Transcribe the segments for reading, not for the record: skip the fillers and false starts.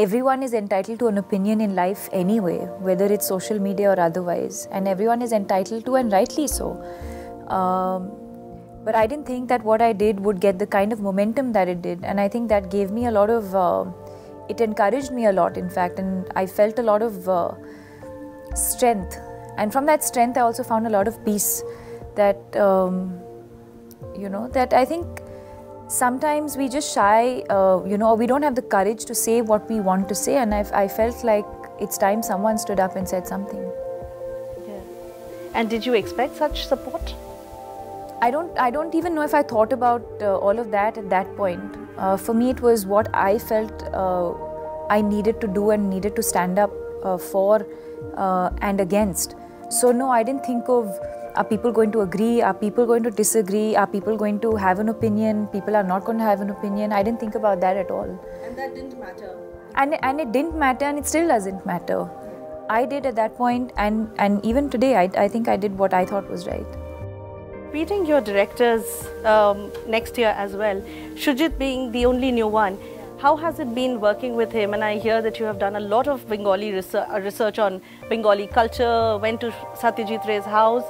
everyone is entitled to an opinion in life anyway, whether it's social media or otherwise, and everyone is entitled to, and rightly so. But I didn't think that what I did would get the kind of momentum that it did, and I think that gave me a lot of, it encouraged me a lot, in fact, and I felt a lot of strength. And from that strength, I also found a lot of peace that, that I think sometimes we just shy, or we don't have the courage to say what we want to say, and I felt like it's time someone stood up and said something. Yeah. And did you expect such support? I don't even know if I thought about all of that at that point. For me, it was what I felt I needed to do and needed to stand up for and against. So no, I didn't think of, are people going to agree? Are people going to disagree? Are people going to have an opinion? People are not going to have an opinion. I didn't think about that at all. And that didn't matter? And it didn't matter, and it still doesn't matter. I did at that point, and even today, I think I did what I thought was right. Meeting your directors next year as well, Shujit being the only new one, how has it been working with him? And I hear that you have done a lot of Bengali research on Bengali culture, went to Satyajit Ray's house.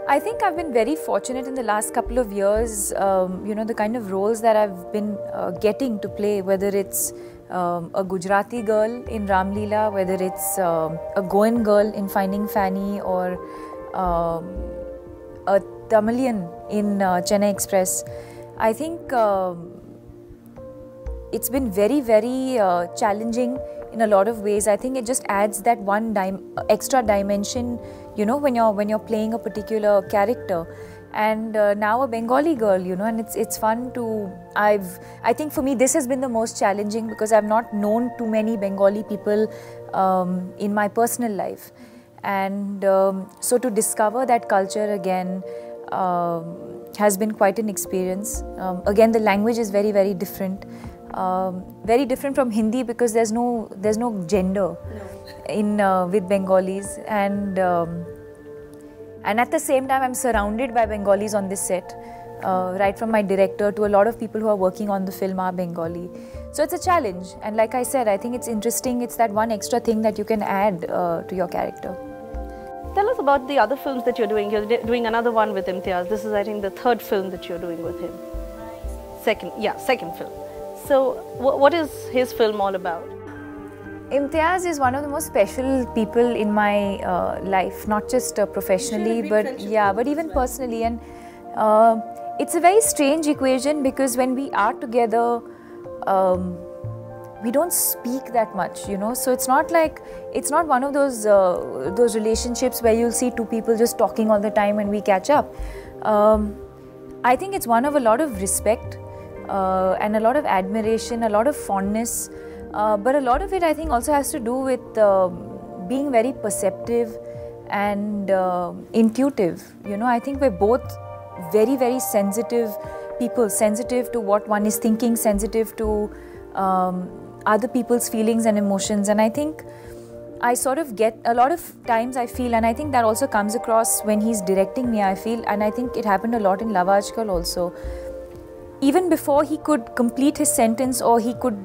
I think I've been very fortunate in the last couple of years, the kind of roles that I've been getting to play, whether it's a Gujarati girl in Ram Leela, whether it's a Goan girl in Finding Fanny, or a Tamilian in Chennai Express. I think it's been very, very challenging in a lot of ways. I think it just adds that one extra dimension, when you're playing a particular character. And now a Bengali girl, and it's fun to. I think for me this has been the most challenging, because I've not known too many Bengali people in my personal life, and so to discover that culture again has been quite an experience. Again, the language is very, very different. Very different from Hindi, because there's no gender in with Bengalis, and at the same time I'm surrounded by Bengalis on this set, right from my director to a lot of people who are working on the film are Bengali. So it's a challenge, and like I said, I think it's interesting. It's that one extra thing that you can add to your character. Tell us about the other films that you're doing. You're doing another one with Imtiaz. This is, I think, the third film that you're doing with him. Second film. So, what is his film all about? Imtiaz is one of the most special people in my life, not just professionally, but even personally. And it's a very strange equation, because when we are together, we don't speak that much, So it's not one of those relationships where you'll see two people just talking all the time and we catch up. I think it's one of a lot of respect. And a lot of admiration, a lot of fondness, but a lot of it I think also has to do with being very perceptive and intuitive. I think we're both very, very sensitive people, sensitive to what one is thinking, sensitive to other people's feelings and emotions, and I think I sort of get a lot of times I feel, and I think that also comes across when he's directing me, I feel, and I think it happened a lot in Love Aajkal also. Even before he could complete his sentence or he could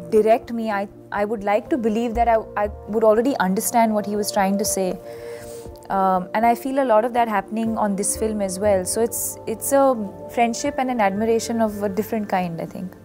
direct me, I would like to believe that I would already understand what he was trying to say. And I feel a lot of that happening on this film as well. So it's a friendship and an admiration of a different kind, I think.